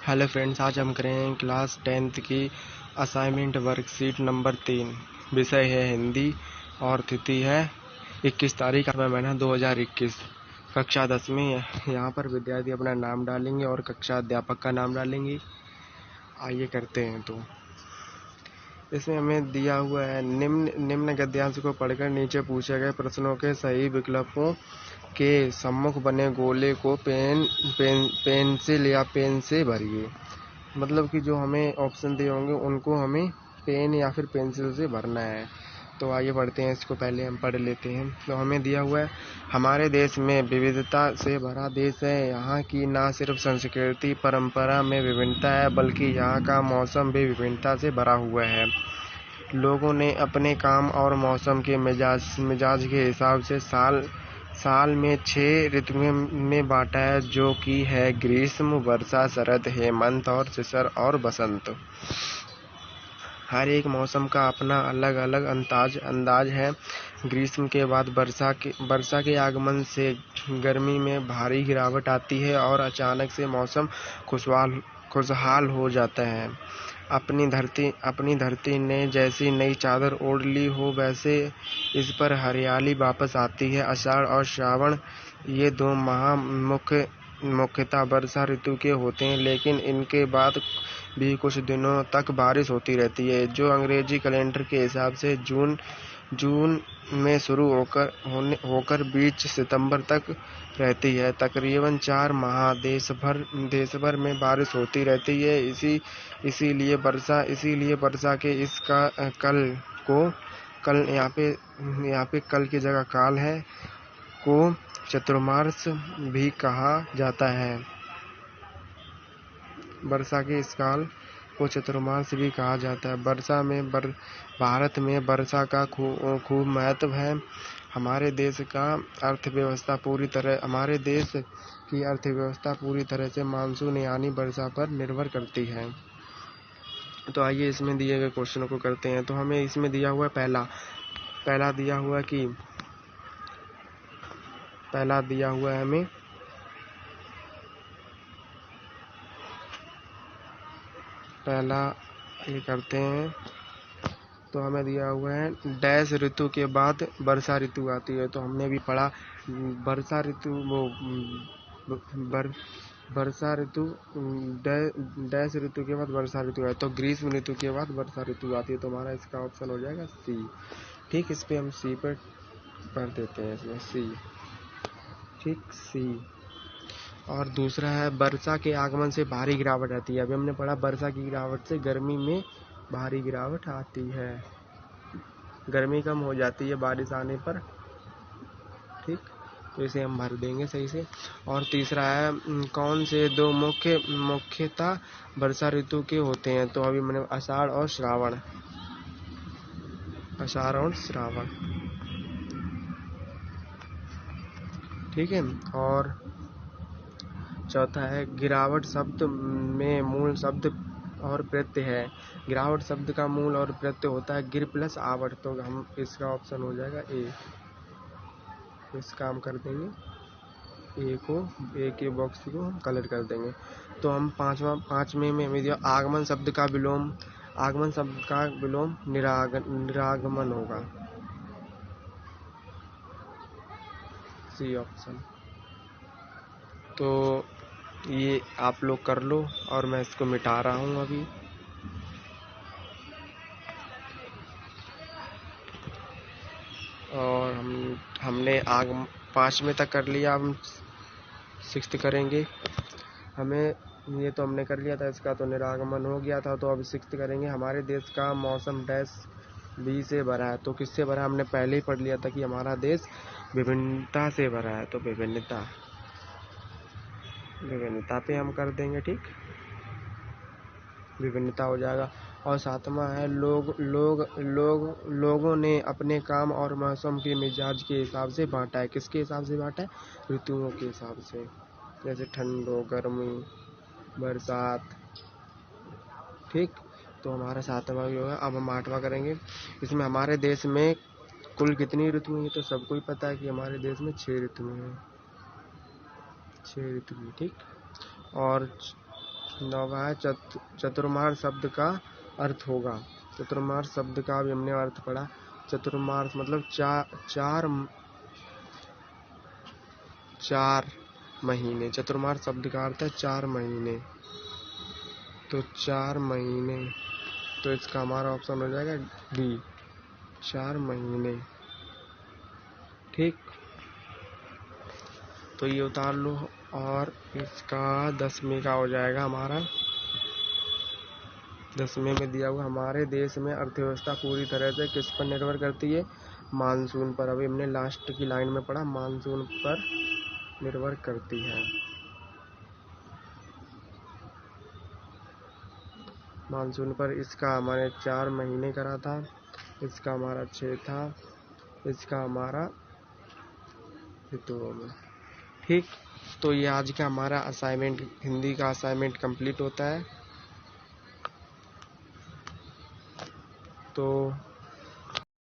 Hello friends, आज हम करेंगे क्लास 10th की असाइनमेंट वर्कशीट नंबर 3। विषय है हिंदी और तिथि है 21 तारीख 8वां महीना 2021। कक्षा 10वीं है। यहाँ पर विद्यार्थी अपना नाम डालेंगे और कक्षा अध्यापक का नाम डालेंगे। आइए करते हैं। तो इसमें हमें दिया हुआ है निम्न गद्यांश को पढ़कर नीचे पूछे गए प्रश्नों के सही विकल्पों के सम्मुख बने गोले को पेंसिल या पेन से भरिए। मतलब कि जो हमें ऑप्शन दिए होंगे उनको हमें पेन या फिर पेंसिल से भरना है। तो आइए पढ़ते हैं। इसको पहले हम पढ़ लेते हैं। तो हमें दिया हुआ है, हमारे देश में विविधता से भरा देश है। यहाँ की न सिर्फ संस्कृति परंपरा में विभिन्नता है, बल्कि यहाँ का मौसम भी विभिन्नता से भरा हुआ है। लोगों ने अपने काम और मौसम के मिजाज के हिसाब से साल में 6 ऋतुओं में बांटा है, जो कि है ग्रीष्म, वर्षा, शरद, हेमंत और शिशिर और बसंत। हर एक मौसम का अपना अलग अलग अंदाज है। ग्रीष्म के बाद वर्षा के आगमन से गर्मी में भारी गिरावट आती है और अचानक से मौसम खुशहाल हो जाता है। अपनी धरती ने जैसी नई चादर ओढ़ ली हो, वैसे इस पर हरियाली वापस आती है। आषाढ़ और श्रावण, ये 2 माह मुख्यतः वर्षा ऋतु के होते हैं, लेकिन इनके बाद भी कुछ दिनों तक बारिश होती रहती है, जो अंग्रेजी कैलेंडर के हिसाब से जून में शुरू होकर 20 सितंबर तक रहती है। तकरीबन 4 माह देश भर में बारिश होती रहती है। इसीलिए वर्षा के इस कल यहाँ पे कल की जगह काल है को चतुर्मास भी कहा जाता है। वर्षा के इस काल को चतुर्मास भी कहा जाता है। भारत में वर्षा का खूब महत्व है। हमारे देश की अर्थव्यवस्था पूरी तरह से मानसून यानी वर्षा पर निर्भर करती है। तो आइए इसमें दिए गए क्वेश्चनों को करते हैं। तो हमें इसमें दिया हुआ है पहला दिया हुआ है हमें पहला ये करते हैं। तो हमें दिया हुआ है डैश ऋतु के बाद वर्षा ऋतु आती है। तो हमने भी पढ़ा वर्षा ऋतु डैश ऋतु के बाद वर्षा ऋतु है। तो ग्रीष्म ऋतु के बाद वर्षा ऋतु आती है। तो हमारा इसका ऑप्शन हो जाएगा सी। ठीक, इस पे हम सी पर पढ़ देते हैं। इसमें सी, ठीक, सी। और दूसरा है वर्षा के आगमन से भारी गिरावट आती है। अभी हमने पढ़ा वर्षा की गिरावट से गर्मी में भारी गिरावट आती है, गर्मी कम हो जाती है बारिश आने पर। ठीक, तो इसे हम भर देंगे सही से। और तीसरा है कौन से 2 मुख्यतः वर्षा ऋतु के होते हैं। तो अभी मैंने आषाढ़ और श्रावण। ठीक है। और चौथा है गिरावट शब्द में मूल शब्द और प्रत्यय है। गिरावट शब्द का मूल और प्रत्यय होता है गिर प्लस आवट। तो हम इसका ऑप्शन हो जाएगा ए। इसका हम कर देंगे ए के बॉक्स को हम कलर कर देंगे। तो हम पांचवें में हमें आगमन शब्द का विलोम निरागमन होगा। C option. तो ये आप लोग कर लो और मैं इसको मिटा रहा हूँ अभी। और हमने 5वें तक कर लिया। हम 6th करेंगे। हमें ये तो हमने कर लिया था, इसका तो निरागमन हो गया था। तो अब 6th करेंगे। हमारे देश का मौसम डैश बी से भरा है। तो किससे भरा, हमने पहले ही पढ़ लिया था कि हमारा देश विभिन्नता से भरा है। तो विभिन्नता पे हम कर देंगे। ठीक, विभिन्नता हो जाएगा। और 7वां है लोगों ने अपने काम और मौसम के मिजाज के हिसाब से बांटा है। किसके हिसाब से बांटा है, ऋतुओं के हिसाब से, जैसे ठंड, गर्मी, बरसात। ठीक, तो हमारा 7वां भी होगा। अब हम 8वां करेंगे। इसमें हमारे देश में कुल कितनी ऋतुएं हैं। तो सबको ही पता है कि हमारे देश में 6 ऋतुएं हैं। ठीक, और 9वां है चतुर्मार शब्द का अर्थ होगा। चतुर्मार शब्द का भी हमने अर्थ पढ़ा। चतुर्मार मतलब चार महीने। चतुर्मार शब्द का अर्थ है 4 महीने। तो 4 महीने, तो इसका हमारा ऑप्शन हो जाएगा डी, 4 महीने। ठीक, तो ये उतार लो और इसका 10वें का हो जाएगा हमारा। 10वें में दिया हुआ हमारे देश में अर्थव्यवस्था पूरी तरह से किस पर निर्भर करती है? मानसून पर। अभी हमने लास्ट की लाइन में पढ़ा, मानसून पर निर्भर करती है। मानसून पर। इसका हमारे 4 महीने करा था, इसका हमारा 6 था, इसका हमारा ऋतुओं में। ठीक, तो ये आज का हमारा असाइनमेंट, हिंदी का असाइनमेंट कंप्लीट होता है। तो